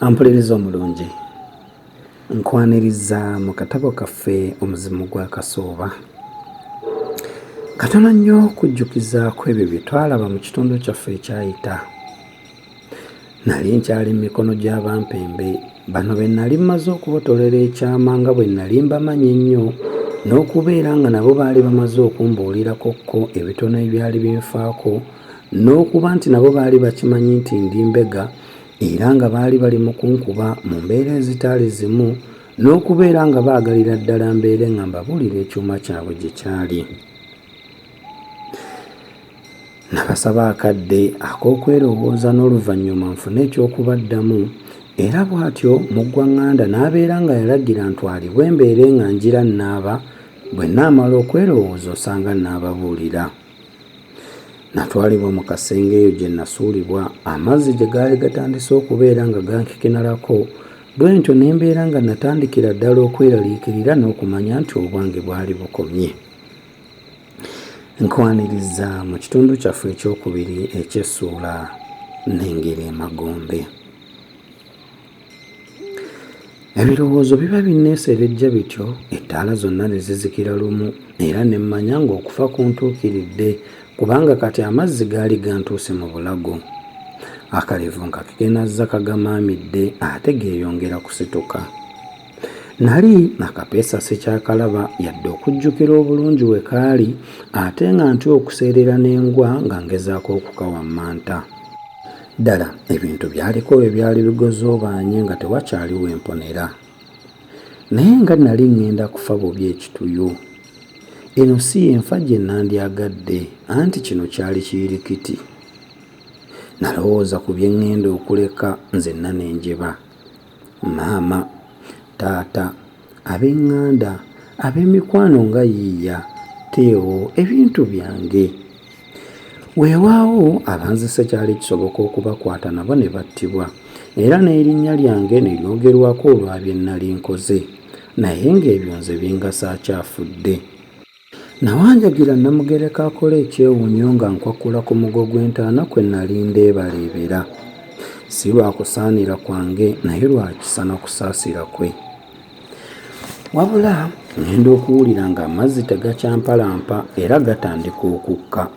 Ampuliriza omulungi, nkwaniriza mu katabo kaffe omuzimu gwa Kasooba. Katono nnyo kujjukizaako ebyo bye twalaba mu kitundu kyaffe ekyayita. Nali nkyali mu mikono gy'abampembe, bano be nali mmaze okubotolera ekyama nga bwe nali mbamanyi ennyo, n'okubeera nga nabo baali bamaze okumbuulirako ebitono ebyali binfaako, n'okuba nti nabo baali bakimanyi nti ndi mbega era nga baali bali mu kunkuba mu mbeera ezitaali zimu, n'okubeera nga baagalira ddala mbeere nga mbabuulira ekyuma kyabwe gye kyali. Nabasaba akadde ak'okwerowooza n'oluvannyuma nfune eky'okubaddamu, era bw'atyo muggwaŋŋanda n'abeera nga yalagira ntwalibwe mbeere nga ngira nnaaba, bwe nnaamala okwerowooza osanga nnaababuulira. Natwalibwa mu kasenge eyo gye nasuulibwa, amazzi gye gaali gatandise okubeera nga gankikinalako, bwe ntyo ne mbeera nga natandikira ddala okweraliikirira n'okumanya nti obwange bwali bukomye. Nkwaniriza mu kitundu kyaffe ekyokubiri eky'essuula nnengera emagombe. Ebirowoozo biba binneeserejja bityo, ettaala zonna ne zizikira lumu, era ne mmanya ng'okufa kuntuukiridde, kubanga kati amazzi gaali gantuuse mu bulago. Akalevu nga kegenazza kagamaamidde ate geeyongera kusituka. Nali akapeesa sikyakalaba yadde okujjukira obulungi we kaali, ate nga ntya okuseerera n'engwa nga ngezaako okukawammanta. Ddala ebintu byaliko we byali bigozoobaanye nga tewakyaliwo emponera. Naye nga nali ŋŋenda kufa bubi ekituyu. Eno si yenfa gye nandyagadde, anti kino kyali kiyirikiti. Nalowooza ku bye ŋŋenda okuleka nzenna ne njeba. Maama, taata, ab'eŋŋanda, ab'emikwano nga yiiya, Teo, ebintu byange. Weewaawo abanzise kyali kisoboka okubakwata nabo ne battibwa, era n'erinnya lyange ne lyogerwako olwa bye nnali nkoze, naye ng'ebyo nze bingasa akyafudde. Nawanjagira Namugereka akole ekyewuunyo nga nkwakula ku mugo gw'entaana kwe nali ndeebaleebera. Si lwa kusaanira kwange, naye lwa kisa na kusaasira kwe. Wabula ŋŋenda okuwulira ng'amazzi tegakyampalampa era gatandika okukka.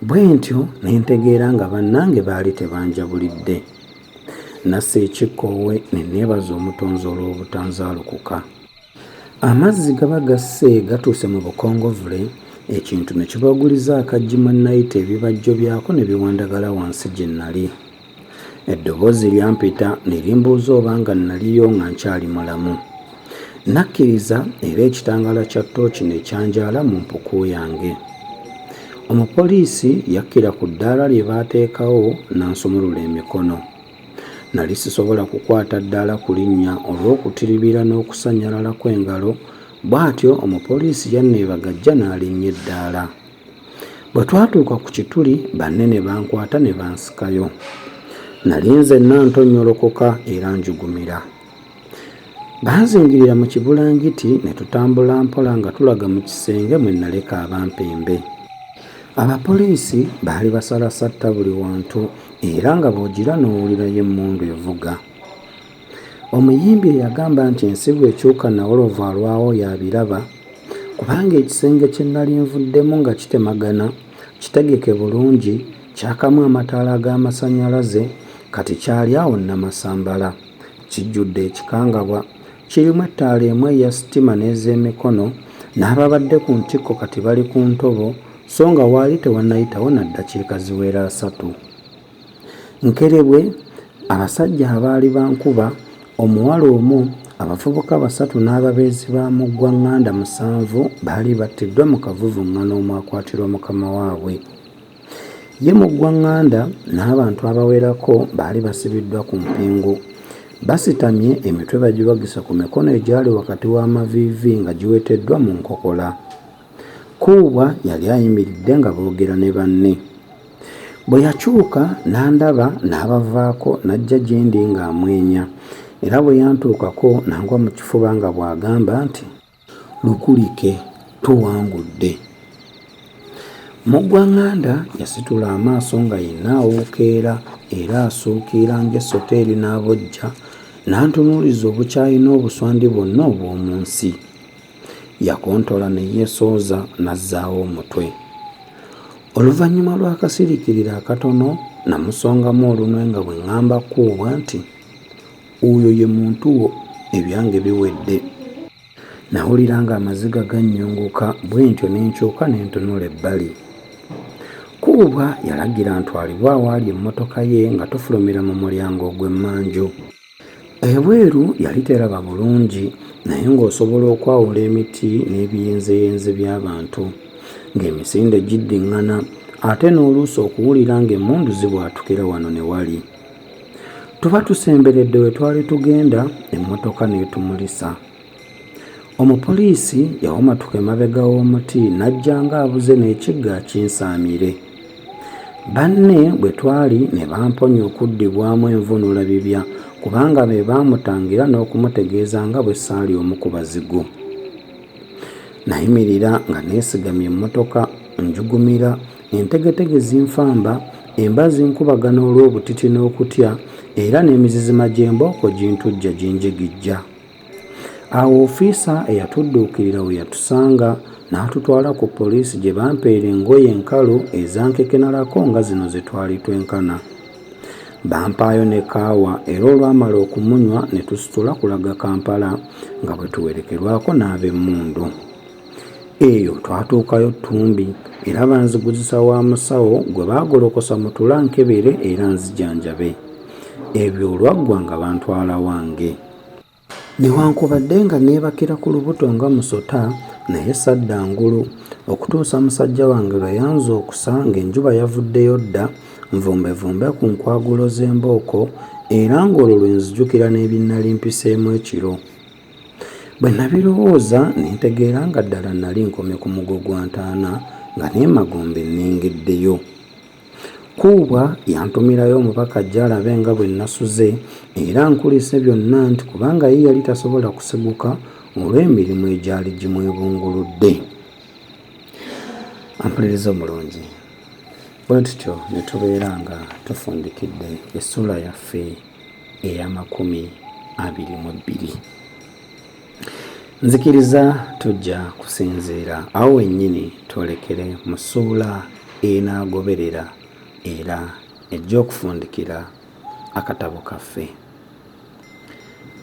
Bwe ntyo ne ntegeera nga bannange baali tebanjabulidde. Nassa ekikkoowe ne neebaza Omutonzi olw'obutanzaalukuka. Amazzi gaba gasse gatuuse mu bukongovule, ekintu ne kibaguliza akaggi mwe nayita ebibajjo byako ne biwandagala wansi gye nnali. Eddoboozi lyampita ne limbuuza oba nga nnaliyo nga nkyali mulamu. Nakkiriza era ekitangaala kya ttooki ne kyanjaala mu mpuku yange. Omupoliisi yakkira ku ddaala lye baateekawo n'ansumulula emikono. Nali sisobola kukwata ddaala ku linnya olw'okutiribira n'okusannyalala kw'engalo, bw'atyo omupoliisi yanneebagajja n'alinnya eddaala. Bwe twatuuka ku kituli, banne ne bankwata ne bansikayo. Nali nzenna ntonnyolokoka era njugumira. Banzingirira mu kibulangiti ne tutambula mpola nga tulaga mu kisenge mwe naleka abampembe. Abapoliisi baali basalasatta buli wantu era nga bw'ogira n'owulirayo emmundu evuga. Omuyimbi eyagamba nti ensi bw'ekyuka nawolovu alwawo y'abiraba, kubanga ekisenge kye nnali nvuddemu nga kitemagana, kitegeke bulungi, kyakamu amataala ag'amasannyalaze, kati kyali awo Namasambala. Kijjudde ekikangabwa, kirimu ettaala emu eya sitima n'ez'emikono, n'ababadde ku ntikko kati bali ku ntobo, so nga waali tewannayitawo na ddakiika ziwera 3. Nkerebwe, abasajja abaali bankuba, omuwala omu, abavubuka 3 n'ababeezi ba muggwaŋŋanda 7 baali battiddwa mu kavuvuŋŋano omwakwatirwa mukama waabwe. Ye muggwaŋŋanda n'abantu abawerako baali basibiddwa ku mpingu. Basitamye, emitwe bagibagisa ku mikono egyali wakati w'amaviivi nga giweteddwa mu nkokola. Kuubwa yali ayimiridde nga boogera ne banne. Bwe yakyuka n'andaba n'abavaako n'ajja gye ndi ng'amwenya, era bwe yantuukako nangwa mu kifuba nga bw'agamba nti, "Lukulike, tuwangudde." Muggwaŋŋanda yasitula amaaso nga yenna awookeera era asuukira ng'essoteeri n'abojja, n'antunuuliza obukyayi n'obuswandi bwonna obw'omu nsi. Yakontola ne yeesooza n'azzaawo omutwe. Oluvannyuma lw'akasiriikiriro akatono namusongamu olunwe nga bwe ŋŋamba Kkuubwa nti, "Oyo ye muntu wo, ebyange biwedde." Nawulira ng'amaziga gannyunguka bwe ntyo ne nkyuka ne ntunula ebbali. Kkuubwa yalagira ntwalibwe awaali emmotoka ye nga tufulumira mu mulyango ogw'emmanju. Ebweru yali teraba bulungi naye ng'osobola okwawula emiti n'ebiyenzeyenze by'abantu, ng'emisinde giddiŋŋana ate n'oluusi okuwulira ng'emmundu zibwatukira wano ne wali. Tuba tusemberedde we twali tugenda, emmotoka n'etumulisa. Omupoliisi yawomatuka emabega w'omuti n'ajja ng'abuze n'ekigga akinsaamire. Banne bwe twali ne bamponya okuddibwamu envunula bibya kubanga be baamutangira n'okumutegeeza nga bwe ssaali omu ku bazigu. Nayimirira nga neesigamye emmotoka njugumira, entegetege zinfamba, emba zinkubagana olw'obutiti n'okutya era n'emizizima gy'embooko gintujja ginjigijja. Awo ofiisa eyatudduukirira we yatusanga n'atutwala ku poliisi gye bampeera engoye enkalu ezankekenalako nga zino ze twali twenkana. Bampaayo ne kaawa era olwamala okumunywa ne tusitula kulaga Kampala nga bwe tuwerekerwako n'ab'emmundu. Eyo twatuukayo Ttumbi era banziguzisa wa musawo gwe baagolokosa mu tulankebere era nzijanjabe. Ebyo olwaggwa nga bantwala wange. Newankubadde nga neebakira ku lubuto nga musota naye sadda ngulu okutuusa musajja wange lwe yanza okusa ng'enjuba yavuddeyo dda, nvumbevumbe ku nkwagulo z'embooko era ng'olwo lwe nzijukira n'ebinnali mpiseemu ekiro. Bwe nabirowooza ne ntegeera nga ddala nali nkomye ku mugo gwa ntaana nga n'emagombe nnengeddeyo. Kkuubwa yantumirayo omubaka ajja alabe nga bwe nasuze era nkulise byonna nti kubanga ye yali tasobola kuseguka olw'emirimu egyali gimwebunguludde. Ampuliriza omulungi, bwe tutyo ne tubeera nga tufundikidde essula yaffe eya22. Nzikiriza tujja kusinziira awo wennyini twolekere mu ssuula enaagoberera era ejja okufundikira akatabo kaffe.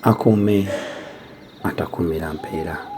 Akuume atakuumira mpeera.